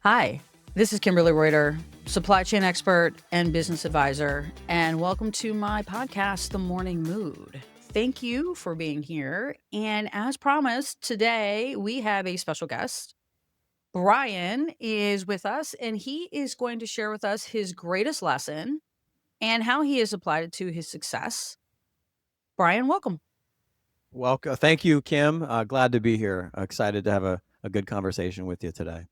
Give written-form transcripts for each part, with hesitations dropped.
Hi, this is Kimberly Reuter, supply chain expert and business advisor, and welcome to my podcast, The Morning Mood. Thank you for being here. And as promised, today we have a special guest. Bryan is with us, and he is going to share with us his greatest lesson and how he has applied it to his success. Bryan, welcome. Welcome. Thank you, Kim. Glad to be here. Excited to have a good conversation with you today.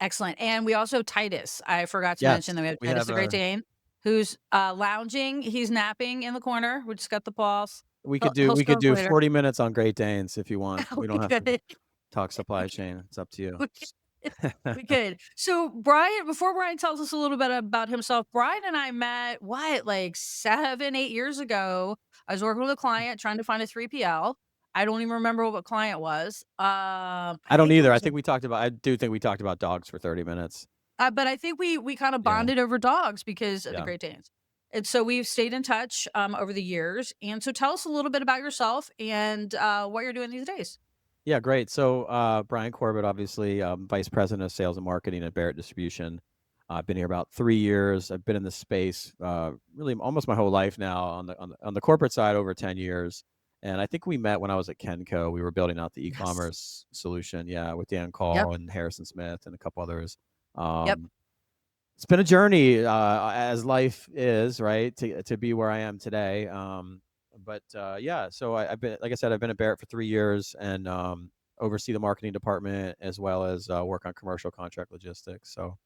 Excellent. And we also Titus. I forgot to Yes, mention that we have we Titus have the Great Dane, who's lounging. He's napping in the corner. We just got the paws. we He'll, could do he'll we show could up do later. 40 minutes on Great Danes if you want. We We don't have to could. talk supply chain. It's up to you. We we could. So Bryan, before Bryan tells us a little bit about himself, Bryan and I met like 7, 8 years ago. I was working with a client trying to find a 3PL. I don't even remember what client was. I don't think it either. was I do think we talked about dogs for 30 minutes. But I think we kind of Yeah. bonded over dogs because of the Yeah. Great Danes. And so we've stayed in touch over the years. And so tell us a little bit about yourself and what you're doing these days. Yeah, great. So Bryan Corbett, obviously, Vice President of Sales and Marketing at Barrett Distribution. I've been here about 3 years. I've been in this space really almost my whole life now on the corporate side, over 10 years. And I think we met when I was at Kenco. We were building out the Yes. e-commerce solution, with Dan Yep. Call and Harrison Smith and a couple others. Yep. Um, it's been a journey, as life is, right, to be where I am today. So I've been, like I said, I've been at Barrett for 3 years and oversee the marketing department as well as work on commercial contract logistics. So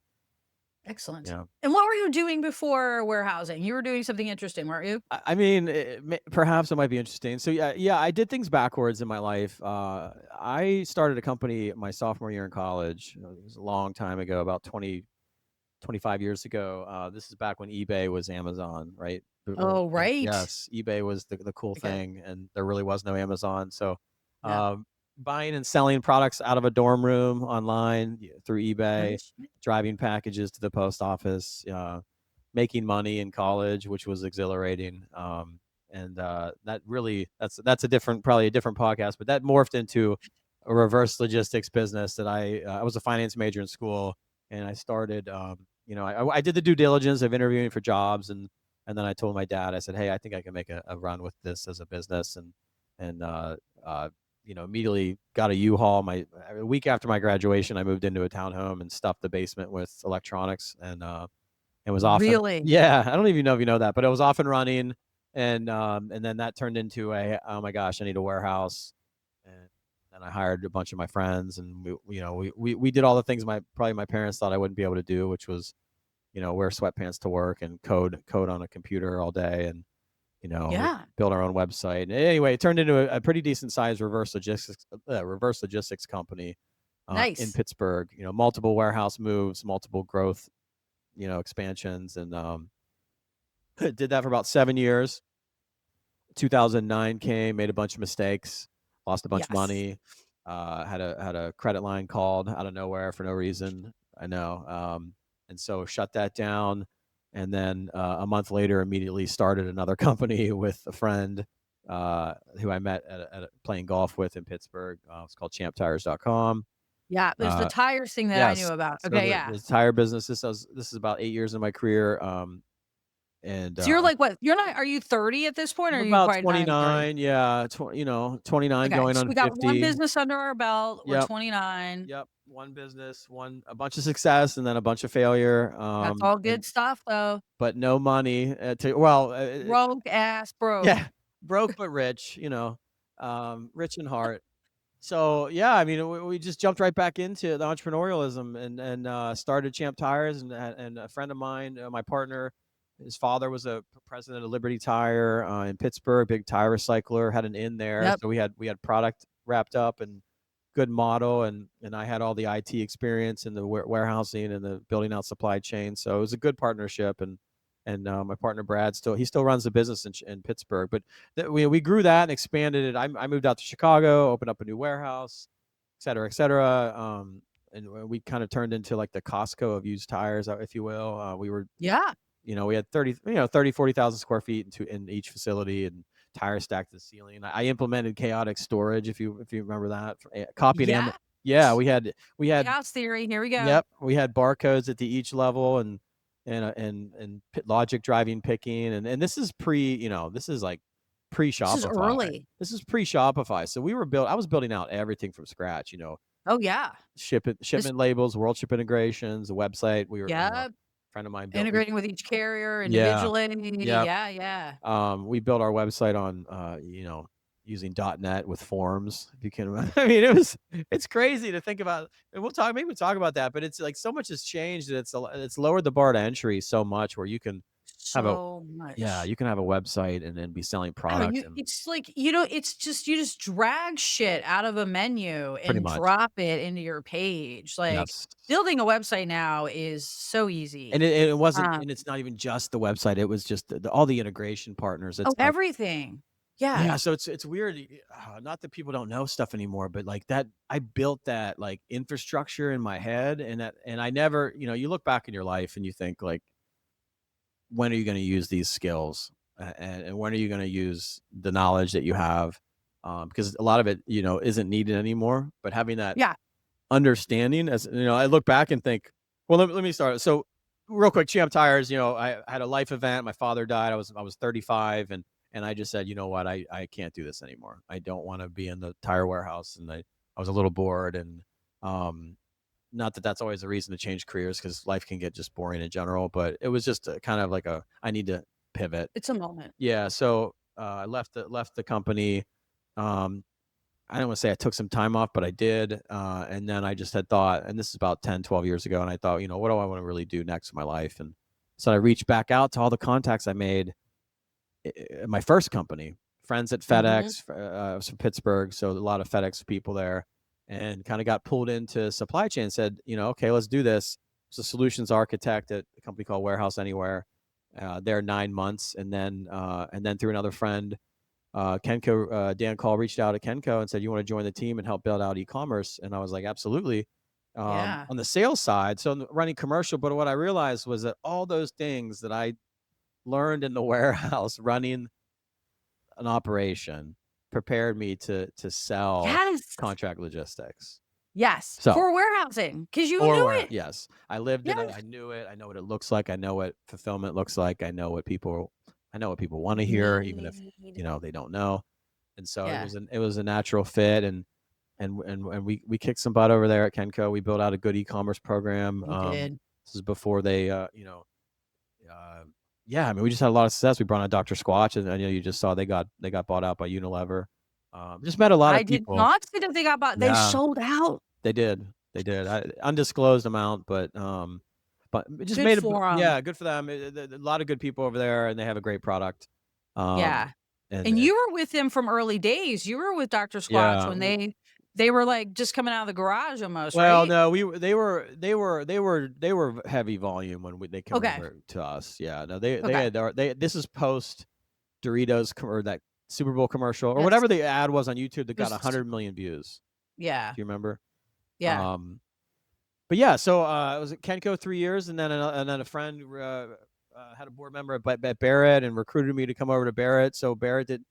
Excellent. yeah, And what were you doing before warehousing? You were doing something interesting, weren't you? I mean, perhaps it might be interesting. So yeah, I did things backwards in my life. I started a company my sophomore year in college. It was a long time ago, about 25 years ago. This is back when eBay was Amazon, right? Oh, right. Yes, eBay was the cool Okay. thing, and there really was no Amazon. So, Yeah. um, buying and selling products out of a dorm room online through eBay, Nice. driving packages to the post office, making money in college, which was exhilarating. And that really that's probably a different podcast, but that morphed into a reverse logistics business that I was a finance major in school, and I started. I did the due diligence of interviewing for jobs, and then I told my dad, I said, hey, I think I can make a run with this as a business, and immediately got a U-Haul. A week after my graduation, I moved into a townhome and stuffed the basement with electronics, and it was often, Really? yeah, I don't even know if you know that, but it was off and running, and then that turned into oh my gosh, I need a warehouse, and then I hired a bunch of my friends, and we did all the things probably my parents thought I wouldn't be able to do, which was wear sweatpants to work and code on a computer all day, and Yeah. build our own website. And anyway, it turned into a pretty decent sized reverse logistics company in Nice. Pittsburgh. Multiple warehouse moves, multiple growth, expansions, and did that for about 7 years. 2009 came, made a bunch of mistakes, lost a bunch of Yes. money, had a credit line called out of nowhere for no reason. I know, and so shut that down. And then a month later, immediately started another company with a friend who I met playing golf with in Pittsburgh. It's called champtires.com. Yeah. There's the Uh, tires thing that I knew yes. about. So Okay. the Yeah. tire business, this is about 8 years in my career. And So you're like what? You're not, are you 30 at this point or I'm are you about probably not even 30? 29. Yeah. 29 Okay, going so on we got one 50. business under our belt. We're Yep. 29. Yep. One business, a bunch of success, and then a bunch of failure. That's all And good stuff, though. but no money Broke ass broke. yeah, broke but rich, rich in heart. So yeah, I mean, we just jumped right back into the entrepreneurialism, and started Champ Tires, and a friend of mine, my partner, his father was a president of Liberty Tire in Pittsburgh, big tire recycler, had an inn there, Yep. so we had product wrapped up and good model, and I had all the IT experience and the warehousing and the building out supply chain, so it was a good partnership, and my partner Brad he still runs the business in Pittsburgh, but we grew that and expanded it. I moved out to Chicago, opened up a new warehouse, et cetera, et cetera. And we kind of turned into like the Costco of used tires, if you will. We were, Yeah. we had 40,000 square feet in each facility, and tires stacked to the ceiling. I implemented chaotic storage, if you remember that. Yeah. Yeah, we had Chaos theory, here we go. yep, we had barcodes at the each level and logic driving picking, and this is this is like This is pre-Shopify. early. This is pre-Shopify. So I was building out everything from scratch, Oh, yeah. This shipment labels, world ship integrations, a website. Yep, Friend of mine built we integrating with each carrier yeah. individually. Yep. Yeah, yeah. We built our website on, using .NET with forms. If you can imagine, I mean, it's crazy to think about. And maybe we'll talk about that. But it's like so much has changed that it's lowered the bar to entry so much where you can have a So yeah, much. you can have a website and then be selling Oh, product and it's like, it's just you just drag shit out of a menu pretty and much drop it into your page. Like, yes. building a website now is so easy. And it wasn't, Um and it's not even just the website. It was just all the integration partners. oh, It's like everything. Yeah. yeah, so it's weird. Not that people don't know stuff anymore, but like that, I built that like infrastructure in my head, and I never, you look back in your life and you think like, when are you going to use these skills, and when are you going to use the knowledge that you have, because a lot of it, isn't needed anymore. But having that Yeah. understanding, as I look back and think, well, let me start. So real quick, Champ Tires, I had a life event. My father died. I was 35, and I just said, you know what, I can't do this anymore. I don't want to be in the tire warehouse, and I was a little bored, and um not that that's always a reason to change careers, because life can get just boring in general, but it was just a kind of like I need to pivot. It's a moment. Yeah, so I left the company. um I don't want to say I took some time off, but I did. And then I just had thought, and this is about 10, 12 years ago, and I thought, what do I want to really do next in my life? And so I reached back out to all the contacts I made at my first company, friends at Mhm. FedEx. I was from Pittsburgh, so a lot of FedEx people there, and kind of got pulled into supply chain. Said, okay, let's do this. So solutions architect at a company called Warehouse Anywhere. There 9 months, and then through another friend, Kenco, Dan Call reached out to Kenco and said, "You want to join the team and help build out e-commerce?" And I was like, "Absolutely." Yeah. On the sales side, so running commercial, but what I realized was that all those things that I learned in the warehouse running an operation prepared me to sell Yes. contract logistics. Yes. So For warehousing, because you or knew where, it. yes, I lived in it. I Yes. knew it. I know what it looks like. I know what fulfillment looks like. I know what people want to hear, even if Need. they don't know. And so Yeah, it was a natural fit, and we kicked some butt over there at Kenco. We built out a good e-commerce program. you did. This is before they, uh, yeah. I mean, we just had a lot of success. We brought on Dr. Squatch, and I know you just saw they got bought out by Unilever. Just met a lot of I did people. not see that they got bought. They Yeah, sold out. they did. They did. Undisclosed amount, but it just Good made for them. yeah, good for them. A lot of good people over there, and they have a great product. Um, Yeah. And and you were with them from early days. You were with Dr. Squatch yeah, when they were, like, just coming out of the garage almost, well, right? no, they were heavy volume when they came Okay. over to us. Yeah, no, they Okay. had this is post Doritos or that Super Bowl commercial or Yes. whatever the ad was on YouTube that It got was 100 million views. yeah. Do you remember? Yeah. Um, but yeah, so I was at Kenco 3 years, and then a friend had a board member at Barrett and recruited me to come over to Barrett. So Barrett did,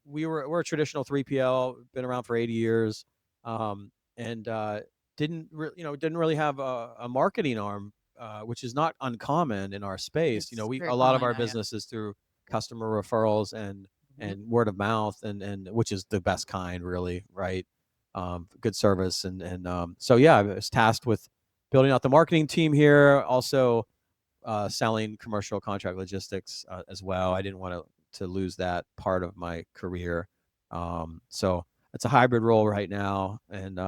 we're a traditional 3PL, been around for 80 years, and didn't really have a marketing arm, which is not uncommon in our space. It's We very a lot of common our now, yeah. business is through customer referrals Mhm. and word of mouth, and which is the best kind, really, right? Good service, so yeah, I was tasked with building out the marketing team here, also selling commercial contract logistics as well. I didn't want to lose that part of my career, so it's a hybrid role right now, and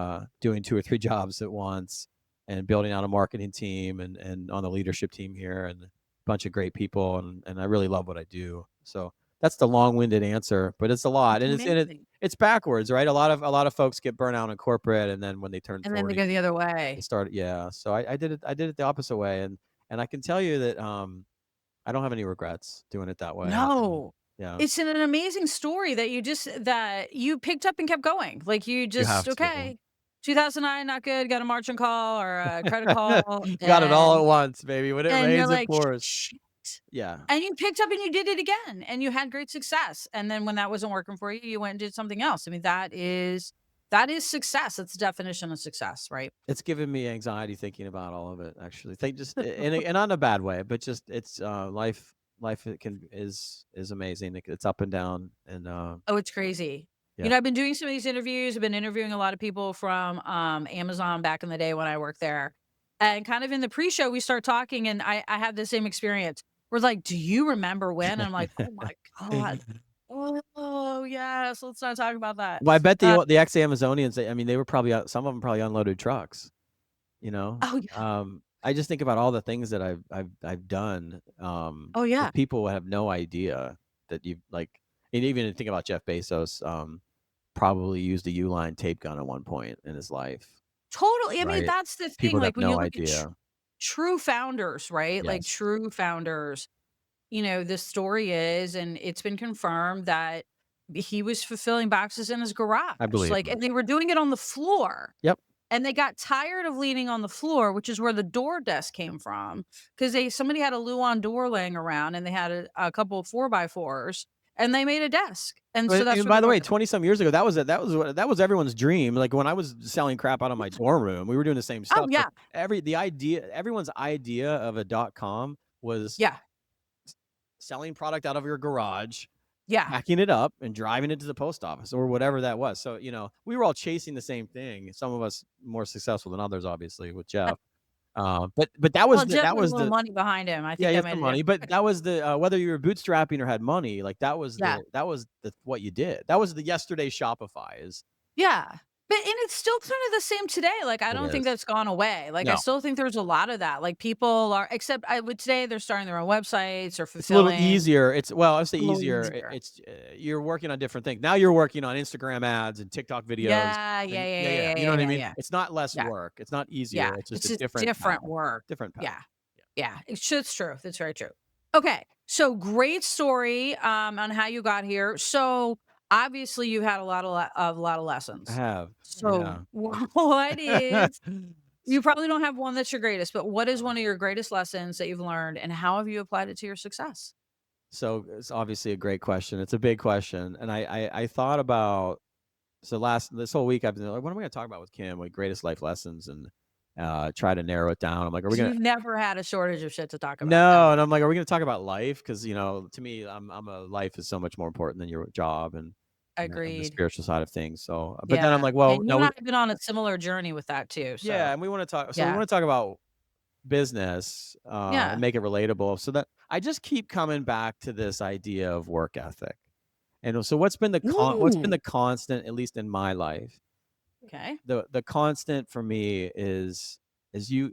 doing two or three jobs at once, and building out a marketing team, and on the leadership team here, and a bunch of great people, and I really love what I do. So that's the long-winded answer, but it's a lot, It's and amazing. it's backwards, right? A lot of folks get burnt out in corporate, and then when they turn And then they 40, go the other they way. start, yeah. So I did it the opposite way, and I can tell you that I don't have any regrets doing it that way. And No. yeah, It's an amazing story that you picked up and kept going. Like, you you just, have to. okay, 2009, not good, got a margin call or a credit call, Got it all at once, baby. When it and you're rains, it like, pours. "Shit." Yeah. And you picked up and you did it again, and you had great success, and then when that wasn't working for you, you went and did something else. I mean, that is That is success. It's the definition of success, right? It's given me anxiety thinking about all of it, actually. Think just and not in a bad way, but just it's, life it can is amazing. It's up and down and, Oh, it's crazy. yeah, I've been doing some of these interviews. I've been interviewing a lot of people from, Amazon back in the day when I worked there. And kind of in the pre-show, we start talking, and I had the same experience. We're like, "Do you remember when?" And I'm like, "Oh my god. Oh, yes. Let's not talk about that." Well, I bet Uh, the ex-Amazonians, I mean, they were probably out some of them probably unloaded trucks, you know? oh, yeah. I just think about all the things that I've done, Oh, yeah. that people have no idea that you've like and even think about Jeff Bezos, probably used a Uline tape gun at one point in his life, Totally. I mean, right? that's the thing, People that have like, when you no look at idea. true founders, right? Like, Yes, true founders, the story is, and it's been confirmed that he was fulfilling boxes in his I garage, believe like, him. and they were doing it on the floor, Yep. and they got tired of leaning on the floor, which is where the door desk came from, because somebody had a Luan door laying around, and they had a couple of 4 by 4s, and they made a desk, and so that's And where by the the door way, desk. 20 some years ago, that was everyone's dream. Like when I was selling crap out of my dorm room, we were doing the same Oh, stuff. So yeah. everyone's idea of a .com was Yeah. selling product out of your garage, Yeah. packing it up, and driving it to the post office or whatever that was. So, we were all chasing the same thing. Some of us more successful than others, obviously, with Jeff. But Well, Jeff had a little the money behind him. I yeah, think he that had made some a money, difference. but that was whether you were bootstrapping or had money, like Yeah. that was the what you did. That was the yesterday Shopify is Yeah. And it's still kind of the same today, like, I it don't think is. that's gone away, like, I No, still think there's a lot of that, like, people are except I would say they're starting their own websites or it's a little fulfilling easier. I'll say a little easier. easier. You're working on different things. Now you're working on Instagram ads and TikTok videos Yeah, yeah, and yeah, yeah, yeah, yeah, yeah, you know yeah, what I yeah, mean? yeah. It's not less Yeah, work. It's not yeah, easier. It's just it's a just different path. different work. Different path. Yeah, yeah, it's true, that's very true. Okay, so great story, on how you got here. So, obviously, you had a lot of I lessons. have. So, Yeah. what is you probably don't have one that's your greatest, but what is one of your greatest lessons that you've learned, and how have you applied it to your success? So it's obviously a great question. It's a big question. And I thought about this whole week I've been like, what am I gonna talk about with Kim? Like greatest life lessons and try to narrow it down. I'm like, are we 'Cause gonna you've never had a shortage of shit to talk about, no, ever. and I'm like, are we gonna talk about life? Because to me, I'm a life is so much more important than your job and the Agreed. spiritual side of things. So, but then I'm Yeah, like, well, and you no, and I have been on a similar journey with that too, yeah, so, and we want to talk. So we yeah. want to talk about business and Yeah. make it relatable. So that I just keep coming back to this idea of work ethic. And so what's been Ooh. the constant, at least in my life? Okay. The constant for me is you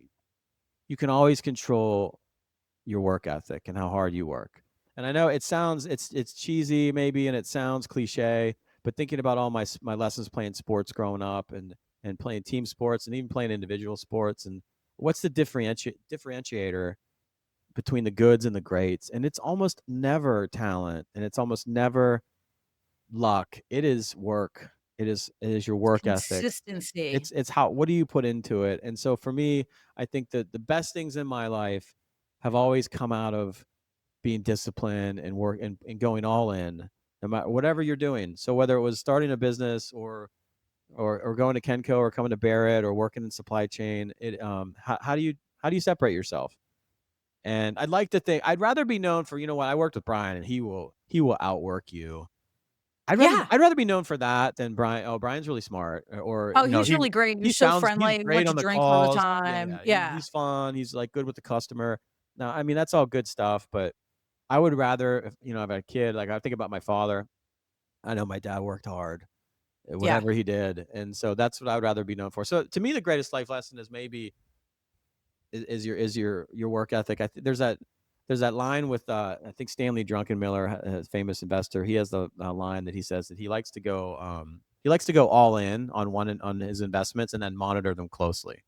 can always control your work ethic and how hard you work. And I know it's cheesy maybe and it sounds cliche, but thinking about all my lessons playing sports growing up and playing team sports and even playing individual sports and what's the differentiator between the goods and the greats? And it's almost never talent and it's almost never luck. It is work. It is your work ethic. Consistency. It's how what do you put into it? And so for me, I think that the best things in my life have always come out of being disciplined and work and going all in, no matter whatever you're doing. So whether it was starting a business or going to Kenco or coming to Barrett or working in supply chain, how do you separate yourself? And I'd like to think I'd rather be known for, you know what, I worked with Brian and he will outwork you. Yeah. I'd rather be known for that than Brian. Oh, Brian's really smart, or Oh, he's really great. You're so he's friendly. We great went to on the drinks all the calls. Yeah, time. yeah, Yeah. he's fun. He's like good with the customer. Now, I mean, that's all good stuff, but I would rather, if I had a kid, like I think about my father. I know my dad worked hard, Yeah. whatever he did, and so that's what I would rather be known for. So to me, the greatest life lesson is maybe your work ethic. There's that line with I think Stanley Druckenmiller, a famous investor. He has the line that he says that he likes to go all in on his investments and then monitor them closely.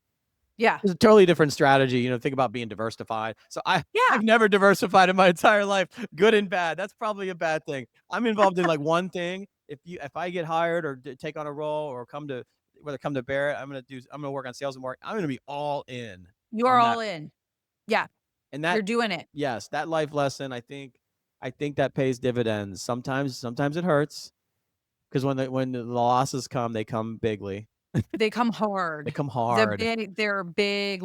Yeah. It's a totally different strategy. Think about being diversified. So Yeah. I've never diversified in my entire life, good and bad. That's probably a bad thing. I'm involved in like one thing. If I get hired or take on a role or come to Barrett, I'm gonna work on sales and marketing. I'm gonna be all in You are on all that. in. Yeah. And You're that doing it. yes, that life lesson, I think that pays dividends. Sometimes it hurts, 'cause when the losses come, they come bigly. They come They hard. come hard. They're big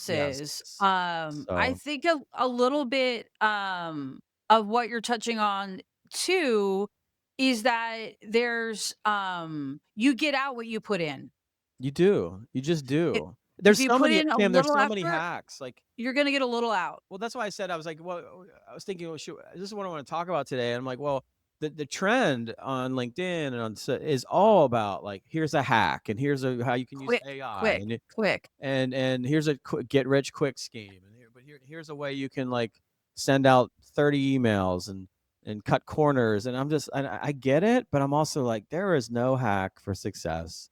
Yes. losses. I So think a little bit, of what you're touching on too is that you get out what you put in. you do. You just I do. If There's you so put many in a Cam, there's little so many effort, hacks, like, you're gonna get a little out. well, that's why I said I was like, well, I was thinking, well, shoot, this is what I want to talk about today. And I'm like, well, the trend on LinkedIn and is all about like, here's a hack, and here's how you can use Quick, AI, quick, quick. and here's a get rich quick scheme, and here's a way you can like send out 30 emails and cut corners. And I get it, but I'm also like, there is no hack for success.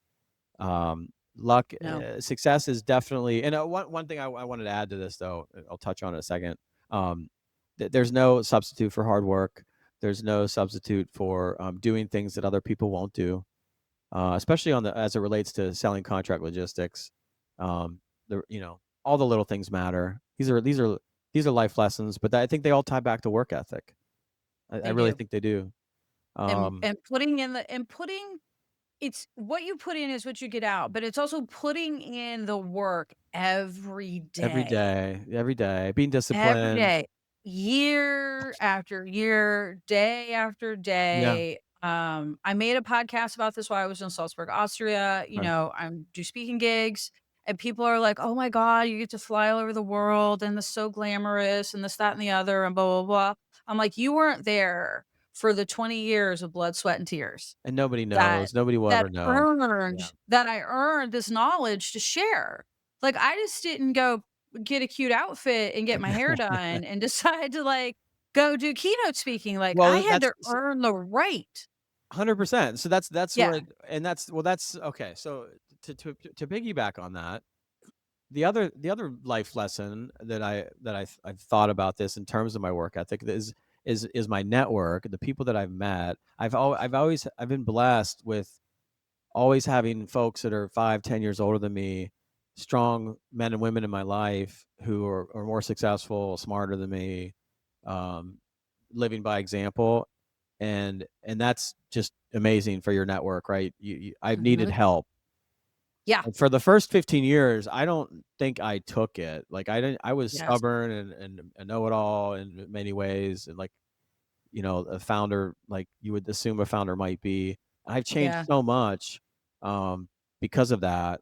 Luck, No, success is definitely, and one thing I wanted to add to this though, I'll touch on in a second. Um, there's no substitute for hard work. There's no substitute for doing things that other people won't do, especially on the as it relates to selling contract logistics. Um, all the little things matter. These are life lessons, but I think they all tie back to work ethic. I they really do. think they do. Um, And putting it's what you put in is what you get out, but it's also putting in the work every day, being every disciplined. day, year after year, day after Yeah. day. I made a podcast about this while I was in Salzburg, Austria. Right. I'm do speaking gigs, and people are like, "Oh my god, you get to fly all over the world, and this so glamorous, and this, that, and the other, and blah blah blah." I'm like, "You weren't there for the 20 years of blood, sweat, and tears." And nobody That knows. Nobody will that ever know. Yeah. earned that I earned this knowledge to share. Like, I just didn't go get a cute outfit and get my hair done and decide to, like, go do keynote speaking. Like, I Well, had to earn the right. 100%. So that's Yeah, what, and that's okay. So to piggyback on that, the other life lesson I've thought about this in terms of my work ethic is my network, the people that I've met. I've been blessed with always having folks that are 5, 10 years older than me, strong men and women in my life who are more successful, smarter than me, um, living by example. And that's just amazing for your network, right? I've needed mhm, help. yeah, And for the first 15 years, I don't think I took it. Like I was yes, stubborn and a know-it-all in many ways, and like, a founder, like you would assume a founder might be. I've changed yeah, so much um, because of that,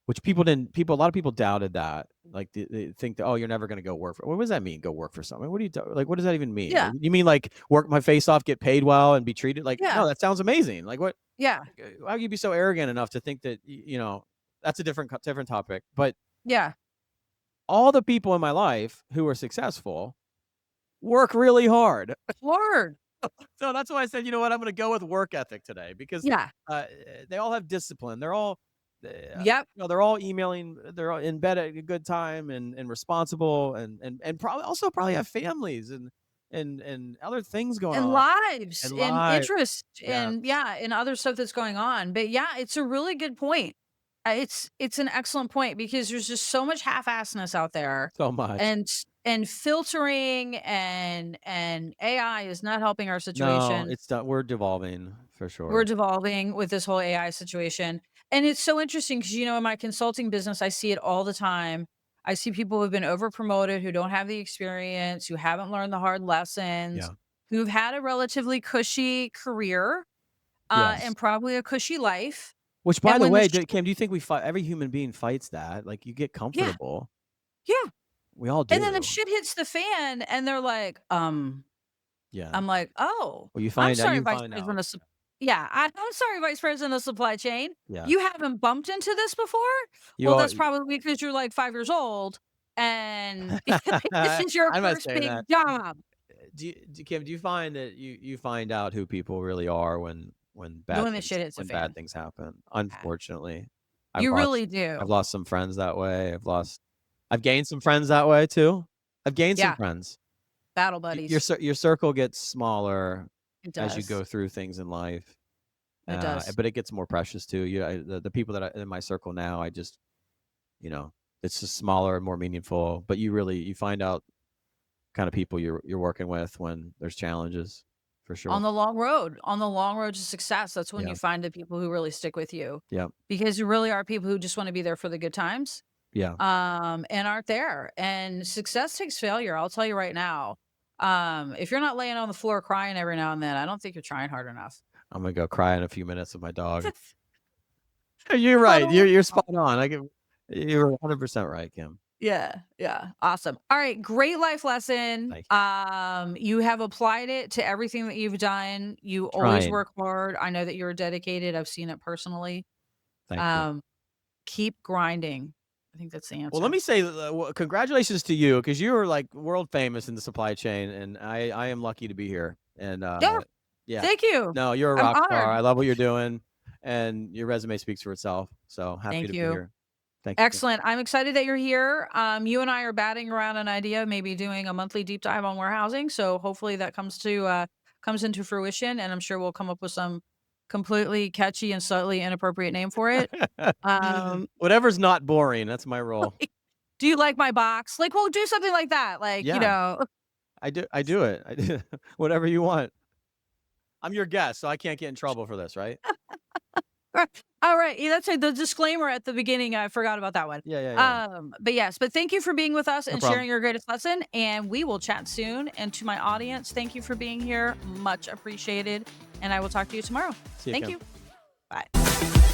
which a lot of people doubted that. Like they think that, oh, you're never going to go work for, what does that mean? Go work for someone? What do like, what does that even mean? yeah, You mean like work my face off, get paid well and be treated like, yeah, no, that sounds amazing. Like what, yeah, how can you be so arrogant enough to think that, that's a different topic. But yeah, all the people in my life who are successful work really hard. hard. So that's why I said, you know what, I'm going to go with work ethic today because Yeah, uh, they all have discipline. They're all, yep, they're all emailing. They're all in bed at a good time and responsible and probably have families and other things going and on lives and and live. interest Yeah, and yeah, and other stuff that's going on. But yeah, it's a really good point. It's an excellent point because there's just so much half-assedness out there, so much. and filtering and AI is not helping our No, situation. it's done. We're devolving for We're sure. devolving with this whole AI situation. And it's so interesting because, in my consulting business, I see it all the time. I see people who've been over promoted, who don't have the experience, who haven't learned the hard lessons, Yeah. who've had a relatively cushy career, Yes. and probably a cushy life. Which, by And the when the way, shit, Cam, do you think we fight? Every human being fights that. Like you get yeah, comfortable. yeah. We all And then the do. shit hits the fan and they're like, Yeah. I'm like, "Oh, Well, you I'm find out. sorry, You Vice find President out. of Sup yeah, I'm sorry, Vice President of Supply Chain. Yeah. You haven't bumped into this before? You Well, are. that's probably because you're, like, 5 years old, and this is your I'm not first saying that. big job." Kim, do you find that you find out who people really are When the shit hits the when bad fan. things happen? Yeah. Unfortunately, I've You lost really I've do. lost some friends that way. I've gained some friends that way too. I've gained some Yeah, friends. battle Your buddies. your circle gets smaller It as you does. go through things in life, It does. but it gets more precious too. The people that in my circle now, you know, it's just smaller and more meaningful. But you find out kind of people you're working with when there's challenges, for on sure. the long road to success. That's when Yeah. you find the people who really stick with you, Yeah. because you really are people who just want to be there for the good times, Yeah. and aren't there. And success takes failure. I'll tell you right now. If you're not laying on the floor crying every now and then, I don't think you're trying hard enough. I'm gonna go cry in a few minutes with my dog. You're right. Cuddle. You're spot on. You're 100% right, Kim. Yeah, yeah, awesome. All right, great life lesson. Thank you. You have applied it to everything that you've done. You always Trying. work hard. I know that you're dedicated. I've seen it personally. Thank you. Um, keep grinding. I think that's the Well, let answer. me say, congratulations to you because you are like world famous in the supply chain, and I am lucky to be here. And Yeah, yeah, thank you. no, you're a I'm rock star. honored. I love what you're doing, and your resume speaks for itself. So happy Thank to be you. here. Thank you. Excellent. I'm excited that you're here. You and I are batting around an idea, maybe doing a monthly deep dive on warehousing. So hopefully that comes into fruition, and I'm sure we'll come up with some completely catchy and slightly inappropriate name for it. Um, Whatever's not boring, that's my role. like, do you like my box? Like, we'll do something like that. Like, Yeah, I do it. I do whatever you want. I'm your guest, so I can't get in trouble for this, right? all right. Yeah, that's it. The disclaimer at the beginning, I forgot about that one. Yeah, yeah, yeah. But yes, but thank you for being with us No and problem. sharing your greatest lesson. And we will chat soon. And to my audience, thank you for being here. Much appreciated. And I will talk to you tomorrow. See you, Thank Kim. you. Bye.